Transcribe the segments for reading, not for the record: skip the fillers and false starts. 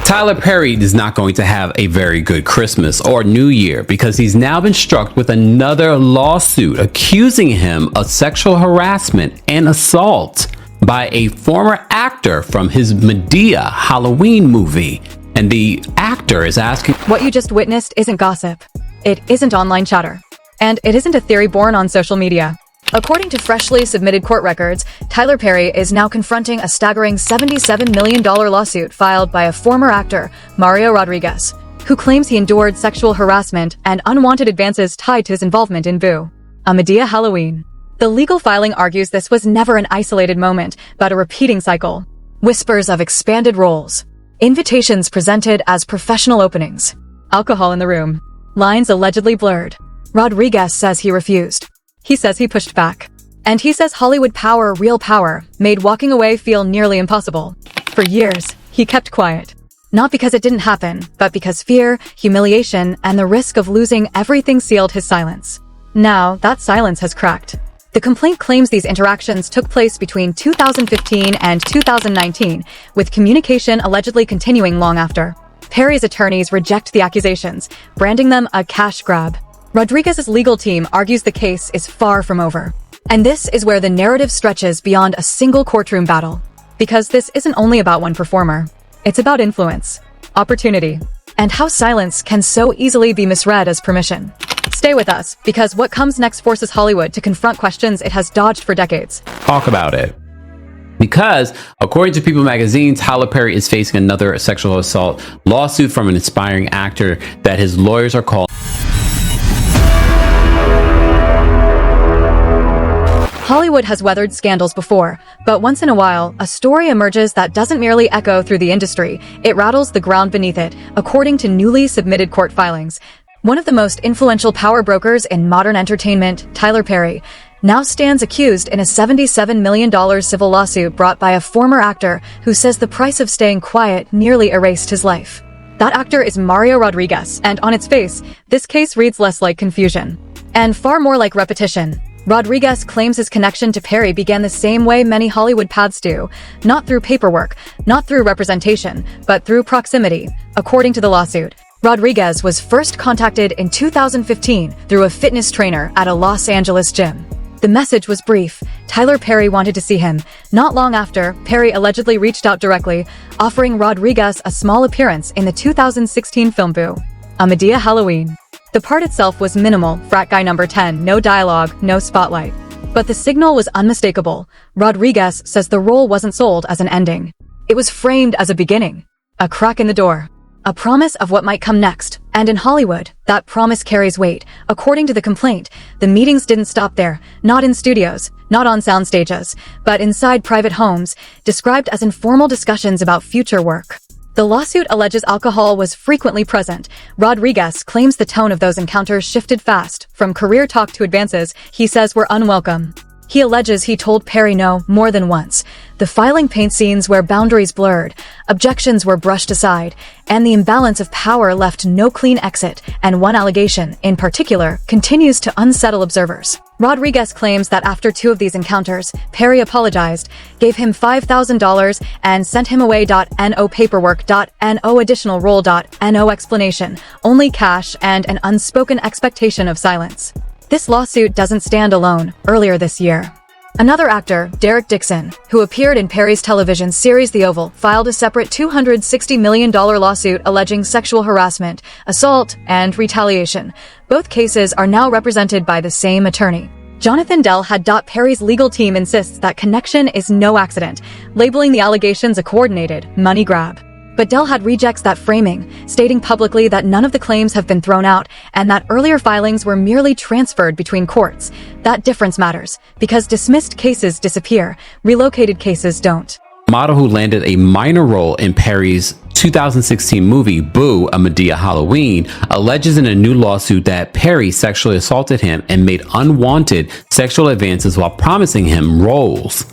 Tyler Perry is not going to have a very good Christmas or New Year because he's now been struck with another lawsuit accusing him of sexual harassment and assault by a former actor from his Madea Halloween movie. And the actor is asking, "What you just witnessed isn't gossip. It isn't online chatter. And it isn't a theory born on social media." According to freshly submitted court records, Tyler Perry is now confronting a staggering $77 million lawsuit filed by a former actor, Mario Rodriguez, who claims he endured sexual harassment and unwanted advances tied to his involvement in Boo, a Madea Halloween. The legal filing argues this was never an isolated moment, but a repeating cycle. Whispers of expanded roles. Invitations presented as professional openings. Alcohol in the room. Lines allegedly blurred. Rodriguez says he refused. He says he pushed back. And he says Hollywood power, real power, made walking away feel nearly impossible. For years, he kept quiet. Not because it didn't happen, but because fear, humiliation, and the risk of losing everything sealed his silence. Now, that silence has cracked. The complaint claims these interactions took place between 2015 and 2019, with communication allegedly continuing long after. Perry's attorneys reject the accusations, branding them a cash grab. Rodriguez's legal team argues the case is far from over. And this is where the narrative stretches beyond a single courtroom battle. Because this isn't only about one performer. It's about influence, opportunity, and how silence can so easily be misread as permission. Stay with us, because what comes next forces Hollywood to confront questions it has dodged for decades. Talk about it. Because, according to People magazine, Tyler Perry is facing another sexual assault lawsuit from an aspiring actor that his lawyers are calling. Hollywood has weathered scandals before, but once in a while, a story emerges that doesn't merely echo through the industry, it rattles the ground beneath it, according to newly submitted court filings. One of the most influential power brokers in modern entertainment, Tyler Perry, now stands accused in a $77 million civil lawsuit brought by a former actor who says the price of staying quiet nearly erased his life. That actor is Mario Rodriguez, and on its face, this case reads less like confusion, and far more like repetition. Rodriguez claims his connection to Perry began the same way many Hollywood paths do, not through paperwork, not through representation, but through proximity. According to the lawsuit, Rodriguez was first contacted in 2015 through a fitness trainer at a Los Angeles gym. The message was brief. Tyler Perry wanted to see him. Not long after, Perry allegedly reached out directly, offering Rodriguez a small appearance in the 2016 film Boo, a Madea Halloween. The part itself was minimal, frat guy number 10, no dialogue, no spotlight. But the signal was unmistakable. Rodriguez says the role wasn't sold as an ending. It was framed as a beginning, a crack in the door, a promise of what might come next. And in Hollywood, that promise carries weight. According to the complaint, the meetings didn't stop there, not in studios, not on sound stages, but inside private homes, described as informal discussions about future work. The lawsuit alleges alcohol was frequently present. Rodriguez claims the tone of those encounters shifted fast, from career talk to advances he says were unwelcome. He alleges he told Perry no more than once. The filing paints scenes where boundaries blurred, objections were brushed aside, and the imbalance of power left no clean exit, and one allegation, in particular, continues to unsettle observers. Rodriguez claims that after 2 of these encounters, Perry apologized, gave him $5,000, and sent him away. No paperwork. No additional role. No explanation. Only cash and an unspoken expectation of silence. This lawsuit doesn't stand alone. Earlier this year, another actor, Derek Dixon, who appeared in Perry's television series The Oval, filed a separate $260 million lawsuit alleging sexual harassment, assault, and retaliation. Both cases are now represented by the same attorney. Jonathan Dell had. Perry's legal team insists that connection is no accident, labeling the allegations a coordinated money grab. But Dell had rejects that framing, stating publicly that none of the claims have been thrown out and that earlier filings were merely transferred between courts. That difference matters, because dismissed cases disappear, relocated cases don't. Model who landed a minor role in Perry's 2016 movie Boo, a Madea Halloween, alleges in a new lawsuit that Perry sexually assaulted him and made unwanted sexual advances while promising him roles.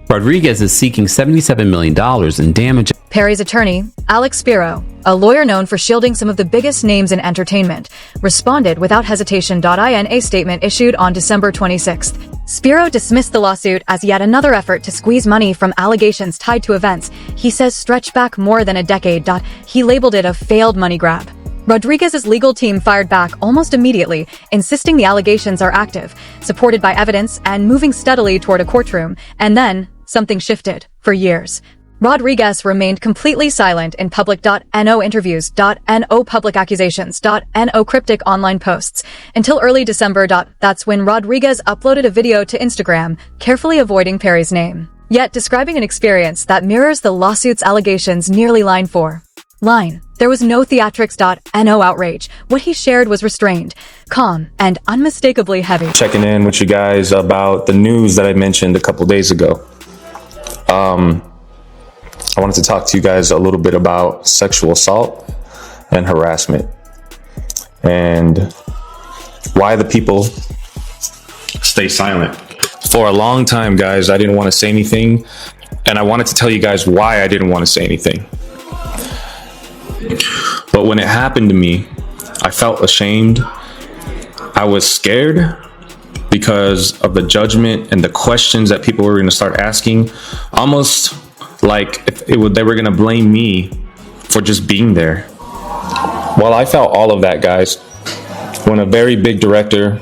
Rodriguez is seeking $77 million in damages. Perry's attorney, Alex Spiro, a lawyer known for shielding some of the biggest names in entertainment, responded without hesitation. In a statement issued on December 26, Spiro dismissed the lawsuit as yet another effort to squeeze money from allegations tied to events he says stretch back more than a decade. He labeled it a failed money grab. Rodriguez's legal team fired back almost immediately, insisting the allegations are active, supported by evidence, and moving steadily toward a courtroom. And then, something shifted. For years, Rodriguez remained completely silent in public. No interviews, no public accusations, no cryptic online posts. Until early December. That's when Rodriguez uploaded a video to Instagram, carefully avoiding Perry's name, yet describing an experience that mirrors the lawsuit's allegations nearly line for line. There was no theatrics. No outrage. What he shared was restrained, calm, and unmistakably heavy. Checking in with you guys about the news that I mentioned a couple days ago. I wanted to talk to you guys a little bit about sexual assault and harassment and why the people stay silent. For a long time, guys, I didn't want to say anything, and I wanted to tell you guys why I didn't want to say anything. But when it happened to me, I felt ashamed. I was scared because of the judgment and the questions that people were going to start asking, almost like they were going to blame me for just being there. Well, I felt all of that, guys, when a very big director,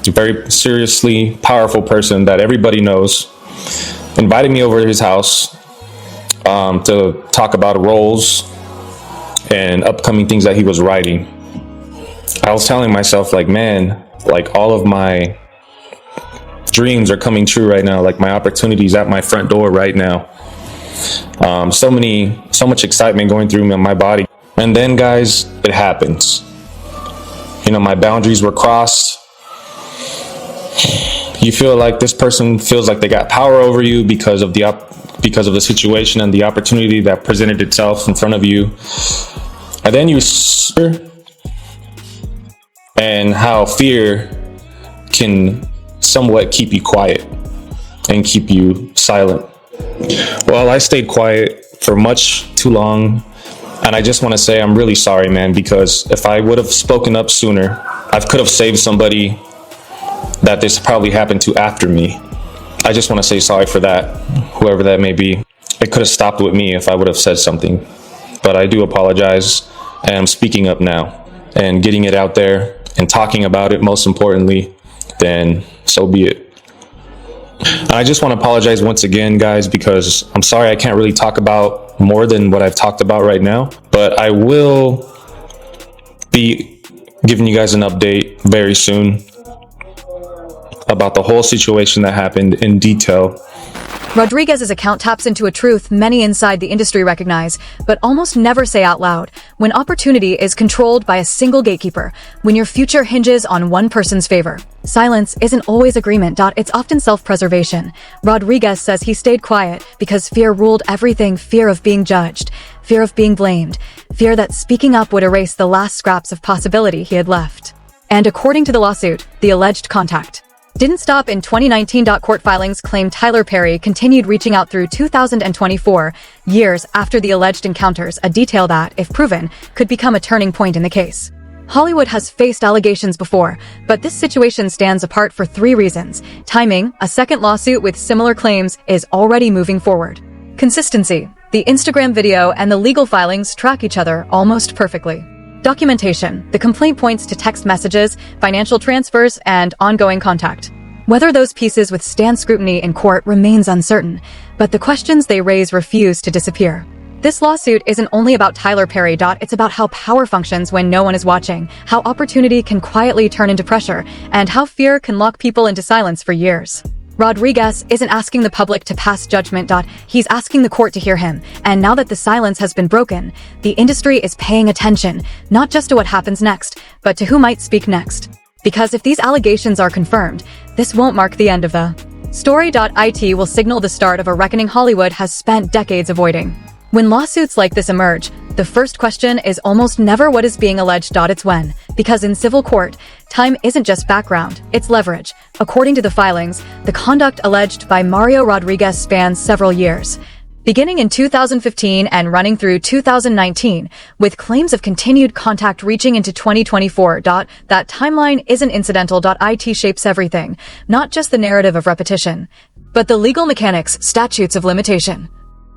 a very seriously powerful person that everybody knows, invited me over to his house to talk about roles and upcoming things that he was writing. I was telling myself, like, man, like all of my dreams are coming true right now. Like my opportunities at my front door right now. So much excitement going through my body. And then, guys, it happens. You know, my boundaries were crossed. You feel like this person feels like they got power over you because of the situation and the opportunity that presented itself in front of you. And then you and how fear can somewhat keep you quiet and keep you silent. Well, I stayed quiet for much too long, and I just want to say I'm really sorry, man, because if I would have spoken up sooner, I could have saved somebody that this probably happened to after me. I just want to say sorry for that, whoever that may be. It could have stopped with me if I would have said something, but I do apologize, and I'm speaking up now and getting it out there and talking about it, most importantly, then so be it. And I just want to apologize once again, guys, because I'm sorry I can't really talk about more than what I've talked about right now, but I will be giving you guys an update very soon about the whole situation that happened in detail. Rodriguez's account taps into a truth many inside the industry recognize, but almost never say out loud. When opportunity is controlled by a single gatekeeper, when your future hinges on one person's favor, silence isn't always agreement. It's often self-preservation. Rodriguez says he stayed quiet because fear ruled everything. Fear of being judged, fear of being blamed, fear that speaking up would erase the last scraps of possibility he had left. And according to the lawsuit, the alleged contact didn't stop in 2019. Court filings claim Tyler Perry continued reaching out through 2024, years after the alleged encounters, a detail that, if proven, could become a turning point in the case. Hollywood has faced allegations before, but this situation stands apart for three reasons. Timing, a second lawsuit with similar claims is already moving forward. Consistency, the Instagram video and the legal filings track each other almost perfectly. Documentation, the complaint points to text messages, financial transfers, and ongoing contact. Whether those pieces withstand scrutiny in court remains uncertain, but the questions they raise refuse to disappear. This lawsuit isn't only about Tyler Perry. It's about how power functions when no one is watching, how opportunity can quietly turn into pressure, and how fear can lock people into silence for years. Rodriguez isn't asking the public to pass judgment. He's asking the court to hear him. And now that the silence has been broken, the industry is paying attention, not just to what happens next, but to who might speak next. Because if these allegations are confirmed, this won't mark the end of the story. It will signal the start of a reckoning Hollywood has spent decades avoiding. When lawsuits like this emerge, the first question is almost never what is being alleged. It's when. Because in civil court, time isn't just background, it's leverage. According to the filings, the conduct alleged by Mario Rodriguez spans several years. beginning in 2015 and running through 2019, with claims of continued contact reaching into 2024. That timeline isn't incidental. It shapes everything, not just the narrative of repetition, but the legal mechanics, statutes of limitation,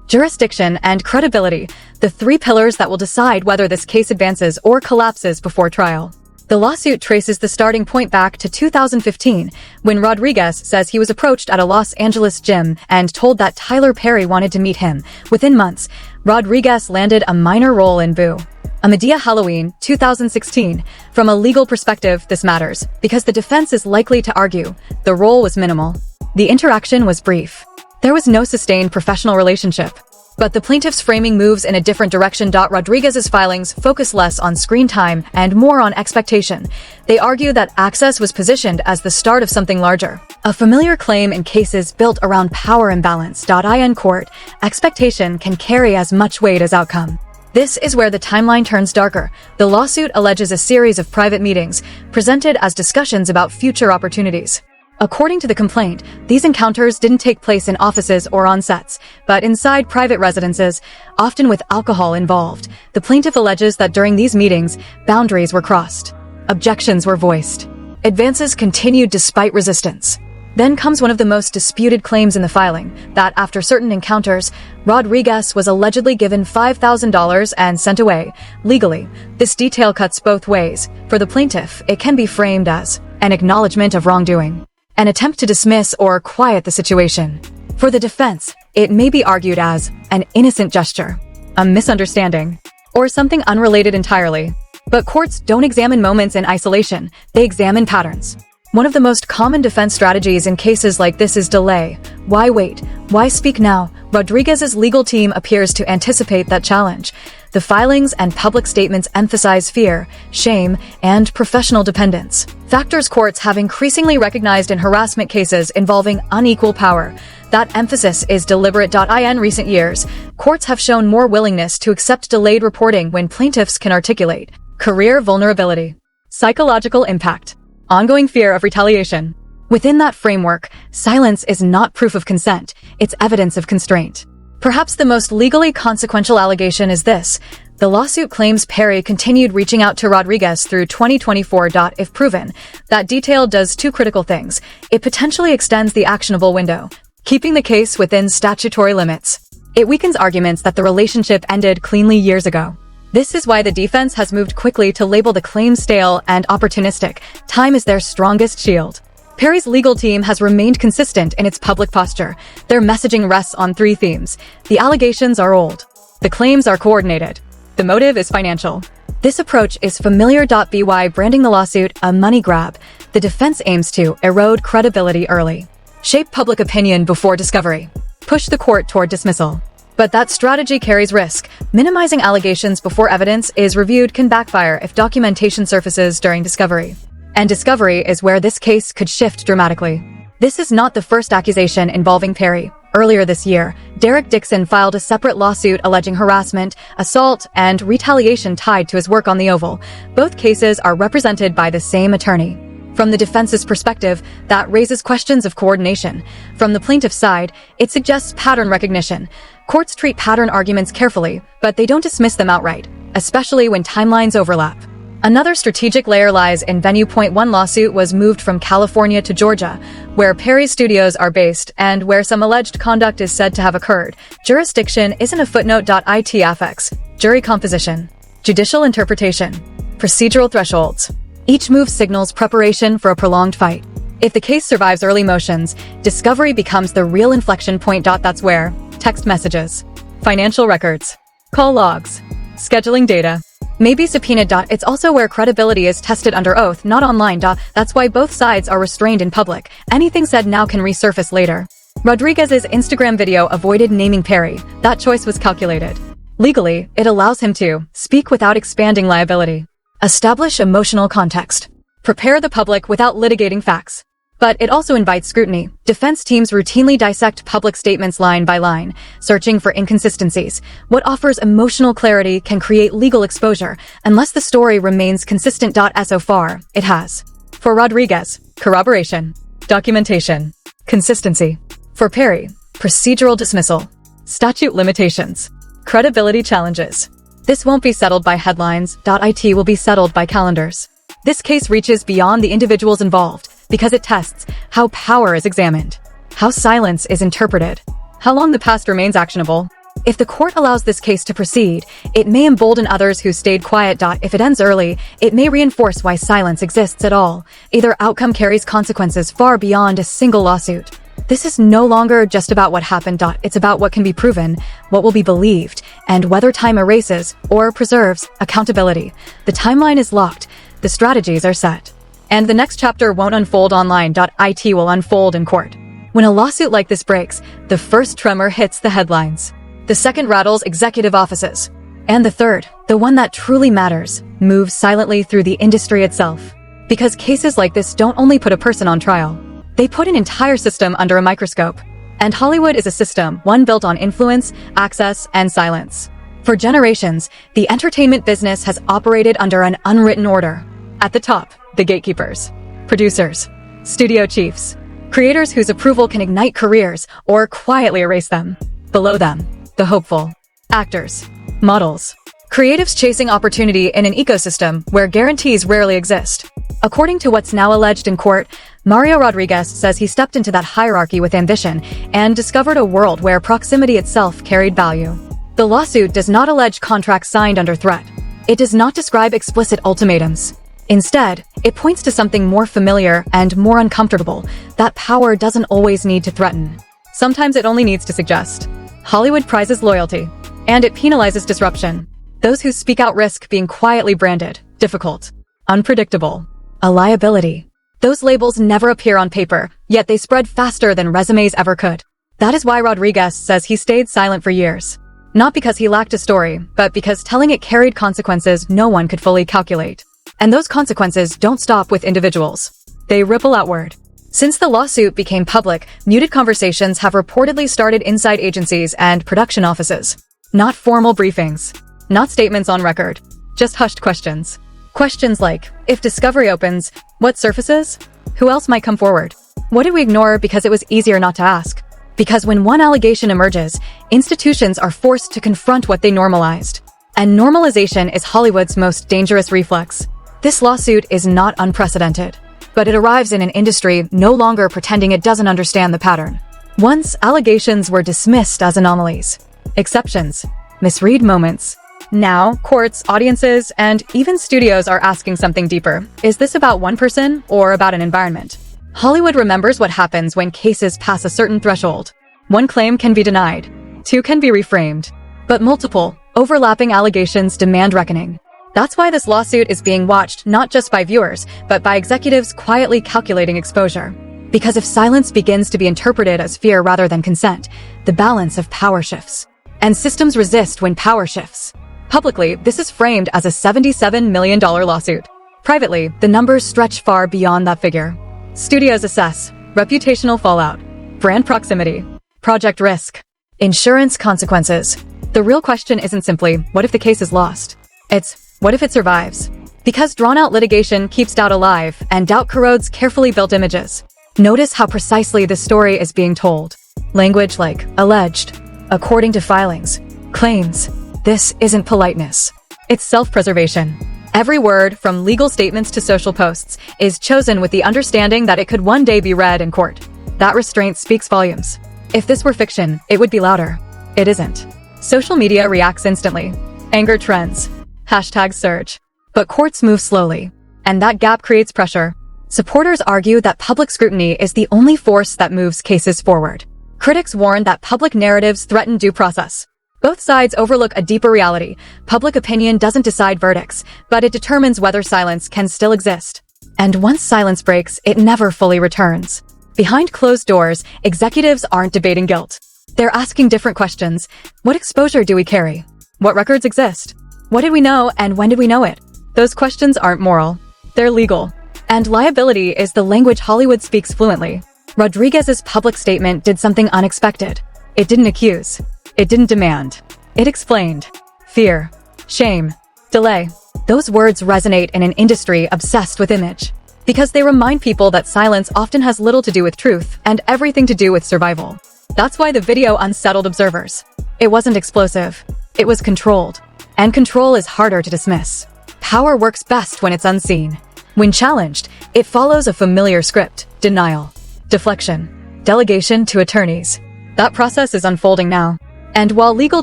jurisdiction, and credibility, the three pillars that will decide whether this case advances or collapses before trial. The lawsuit traces the starting point back to 2015, when Rodriguez says he was approached at a Los Angeles gym and told that Tyler Perry wanted to meet him. Within months, Rodriguez landed a minor role in Boo, a Medea Halloween, 2016. From a legal perspective, this matters, because the defense is likely to argue the role was minimal. The interaction was brief. There was no sustained professional relationship. But the plaintiff's framing moves in a different direction. Rodriguez's filings focus less on screen time and more on expectation. They argue that access was positioned as the start of something larger, a familiar claim in cases built around power imbalance. In court, expectation can carry as much weight as outcome. This is where the timeline turns darker. The lawsuit alleges a series of private meetings, presented as discussions about future opportunities. According to the complaint, these encounters didn't take place in offices or on sets, but inside private residences, often with alcohol involved. The plaintiff alleges that during these meetings, boundaries were crossed. Objections were voiced. Advances continued despite resistance. Then comes one of the most disputed claims in the filing, that after certain encounters, Rodriguez was allegedly given $5,000 and sent away. Legally, this detail cuts both ways. For the plaintiff, it can be framed as an acknowledgement of wrongdoing, an attempt to dismiss or quiet the situation. For the defense, it may be argued as an innocent gesture, a misunderstanding, or something unrelated entirely. But courts don't examine moments in isolation, they examine patterns. One of the most common defense strategies in cases like this is delay. Why wait? Why speak now? Rodriguez's legal team appears to anticipate that challenge. The filings and public statements emphasize fear, shame, and professional dependence, factors courts have increasingly recognized in harassment cases involving unequal power. That emphasis is deliberate. In recent years, courts have shown more willingness to accept delayed reporting when plaintiffs can articulate career vulnerability, psychological impact, ongoing fear of retaliation. Within that framework, silence is not proof of consent, it's evidence of constraint. Perhaps the most legally consequential allegation is this. The lawsuit claims Perry continued reaching out to Rodriguez through 2024. If proven, that detail does two critical things. It potentially extends the actionable window, keeping the case within statutory limits. It weakens arguments that the relationship ended cleanly years ago. This is why the defense has moved quickly to label the claim stale and opportunistic. Time is their strongest shield. Perry's legal team has remained consistent in its public posture. Their messaging rests on three themes. The allegations are old. The claims are coordinated. The motive is financial. This approach is familiar. By branding the lawsuit a money grab, the defense aims to erode credibility early, shape public opinion before discovery, push the court toward dismissal. But that strategy carries risk. Minimizing allegations before evidence is reviewed can backfire if documentation surfaces during discovery. And discovery is where this case could shift dramatically. This is not the first accusation involving Perry. Earlier this year, Derek Dixon filed a separate lawsuit alleging harassment, assault, and retaliation tied to his work on the Oval. Both cases are represented by the same attorney. From the defense's perspective, that raises questions of coordination. From the plaintiff's side, it suggests pattern recognition. Courts treat pattern arguments carefully, but they don't dismiss them outright, especially when timelines overlap. Another strategic layer lies in venue. One lawsuit was moved from California to Georgia, where Perry's studios are based and where some alleged conduct is said to have occurred. Jurisdiction isn't a footnote. It affects jury composition, judicial interpretation, procedural thresholds. Each move signals preparation for a prolonged fight. If the case survives early motions, discovery becomes the real inflection point. That's where text messages, financial records, call logs, scheduling data may be subpoenaed. It's also where credibility is tested under oath, not online. That's why both sides are restrained in public. Anything said now can resurface later. Rodriguez's Instagram video avoided naming Perry. That choice was calculated. Legally, it allows him to speak without expanding liability, establish emotional context, prepare the public without litigating facts. But it also invites scrutiny. Defense teams routinely dissect public statements line by line, searching for inconsistencies. What offers emotional clarity can create legal exposure, unless the story remains consistent. So far, it has. For Rodriguez, corroboration, documentation, consistency. For Perry, procedural dismissal, Statute limitations. Credibility challenges. This won't be settled by headlines. It will be settled by calendars. This case reaches beyond the individuals involved because it tests how power is examined, how silence is interpreted, how long the past remains actionable. If the court allows this case to proceed, it may embolden others who stayed quiet. If it ends early, it may reinforce why silence exists at all. Either outcome carries consequences far beyond a single lawsuit. This is no longer just about what happened. It's about what can be proven, what will be believed, and whether time erases or preserves accountability. The timeline is locked. The strategies are set. And the next chapter won't unfold online. It will unfold in court. When a lawsuit like this breaks, the first tremor hits the headlines. The second rattles executive offices. And the third, the one that truly matters, moves silently through the industry itself. Because cases like this don't only put a person on trial. They put an entire system under a microscope. And Hollywood is a system, one built on influence, access, and silence. For generations, the entertainment business has operated under an unwritten order. At the top, the gatekeepers, producers, studio chiefs, creators whose approval can ignite careers or quietly erase them. Below them, the hopeful, actors, models, creatives chasing opportunity in an ecosystem where guarantees rarely exist. According to what's now alleged in court, Mario Rodriguez says he stepped into that hierarchy with ambition and discovered a world where proximity itself carried value. The lawsuit does not allege contracts signed under threat. It does not describe explicit ultimatums. Instead, it points to something more familiar and more uncomfortable, that power doesn't always need to threaten. Sometimes it only needs to suggest. Hollywood prizes loyalty, and it penalizes disruption. Those who speak out risk being quietly branded, difficult, unpredictable, a liability. Those labels never appear on paper, yet they spread faster than resumes ever could. That is why Rodriguez says he stayed silent for years. Not because he lacked a story, but because telling it carried consequences no one could fully calculate. And those consequences don't stop with individuals. They ripple outward. Since the lawsuit became public, muted conversations have reportedly started inside agencies and production offices. Not formal briefings. Not statements on record. Just hushed questions. Questions like, if discovery opens, what surfaces? Who else might come forward? What did we ignore because it was easier not to ask? Because when one allegation emerges, institutions are forced to confront what they normalized. And normalization is Hollywood's most dangerous reflex. This lawsuit is not unprecedented, but it arrives in an industry no longer pretending it doesn't understand the pattern. Once, allegations were dismissed as anomalies, exceptions, misread moments. Now, courts, audiences, and even studios are asking something deeper. Is this about one person or about an environment? Hollywood remembers what happens when cases pass a certain threshold. One claim can be denied, two can be reframed, but multiple, overlapping allegations demand reckoning. That's why this lawsuit is being watched not just by viewers, but by executives quietly calculating exposure. Because if silence begins to be interpreted as fear rather than consent, the balance of power shifts. And systems resist when power shifts. Publicly, this is framed as a $77 million lawsuit. Privately, the numbers stretch far beyond that figure. Studios assess reputational fallout, brand proximity, project risk, insurance consequences. The real question isn't simply, what if the case is lost? It's, what if it survives? Because drawn-out litigation keeps doubt alive, and doubt corrodes carefully built images. Notice how precisely this story is being told. Language like alleged, according to filings, claims. This isn't politeness. It's self-preservation. Every word, from legal statements to social posts, is chosen with the understanding that it could one day be read in court. That restraint speaks volumes. If this were fiction, it would be louder. It isn't. Social media reacts instantly. Anger trends. Hashtags surge. But courts move slowly. And that gap creates pressure. Supporters argue that public scrutiny is the only force that moves cases forward. Critics warn that public narratives threaten due process. Both sides overlook a deeper reality. Public opinion doesn't decide verdicts, but it determines whether silence can still exist. And once silence breaks, it never fully returns. Behind closed doors, executives aren't debating guilt. They're asking different questions. What exposure do we carry? What records exist? What did we know and when did we know it? Those questions aren't moral. They're legal. And liability is the language Hollywood speaks fluently. Rodriguez's public statement did something unexpected. It didn't accuse. It didn't demand. It explained. Fear. Shame. Delay. Those words resonate in an industry obsessed with image. Because they remind people that silence often has little to do with truth and everything to do with survival. That's why the video unsettled observers. It wasn't explosive. It was controlled. And control is harder to dismiss. Power works best when it's unseen. When challenged, it follows a familiar script: denial, deflection, delegation to attorneys. That process is unfolding now. And while legal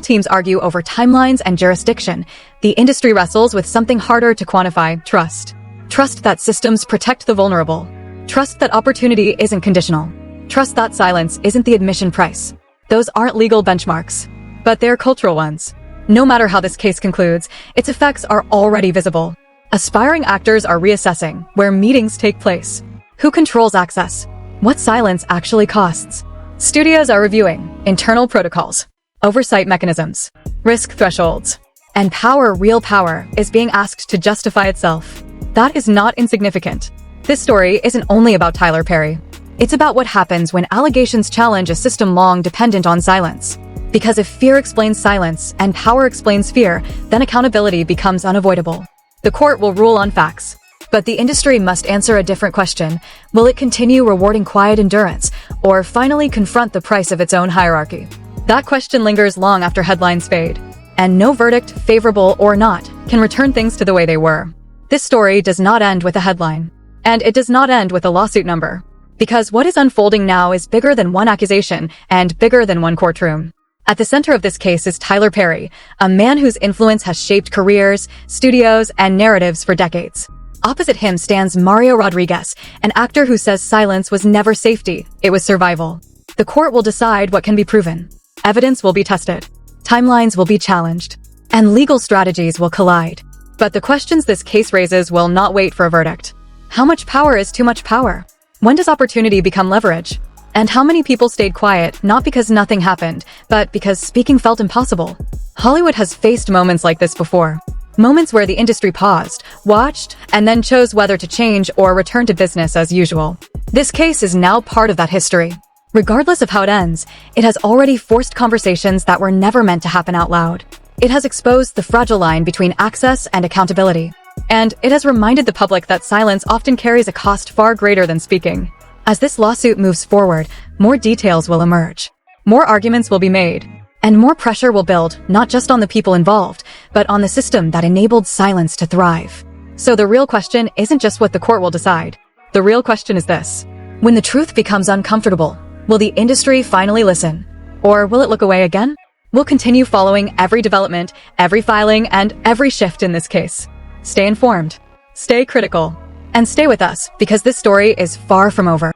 teams argue over timelines and jurisdiction, the industry wrestles with something harder to quantify: trust. Trust that systems protect the vulnerable. Trust that opportunity isn't conditional. Trust that silence isn't the admission price. Those aren't legal benchmarks, but they're cultural ones. No matter how this case concludes, its effects are already visible. Aspiring actors are reassessing where meetings take place. Who controls access? What silence actually costs? Studios are reviewing internal protocols, oversight mechanisms, risk thresholds, and real power, is being asked to justify itself. That is not insignificant. This story isn't only about Tyler Perry. It's about what happens when allegations challenge a system long dependent on silence. Because if fear explains silence and power explains fear, then accountability becomes unavoidable. The court will rule on facts, but the industry must answer a different question. Will it continue rewarding quiet endurance, or finally confront the price of its own hierarchy? That question lingers long after headlines fade, and no verdict, favorable or not, can return things to the way they were. This story does not end with a headline, and it does not end with a lawsuit number, because what is unfolding now is bigger than one accusation and bigger than one courtroom. At the center of this case is Tyler Perry, a man whose influence has shaped careers, studios, and narratives for decades. Opposite him stands Mario Rodriguez, an actor who says silence was never safety, it was survival. The court will decide what can be proven. Evidence will be tested. Timelines will be challenged. And legal strategies will collide. But the questions this case raises will not wait for a verdict. How much power is too much power? When does opportunity become leverage? And how many people stayed quiet, not because nothing happened, but because speaking felt impossible? Hollywood has faced moments like this before. Moments where the industry paused, watched, and then chose whether to change or return to business as usual. This case is now part of that history. Regardless of how it ends, it has already forced conversations that were never meant to happen out loud. It has exposed the fragile line between access and accountability. And it has reminded the public that silence often carries a cost far greater than speaking. As this lawsuit moves forward, more details will emerge. More arguments will be made. And more pressure will build, not just on the people involved, but on the system that enabled silence to thrive. So the real question isn't just what the court will decide. The real question is this: when the truth becomes uncomfortable, will the industry finally listen? Or will it look away again? We'll continue following every development, every filing, and every shift in this case. Stay informed, stay critical, and stay with us, because this story is far from over.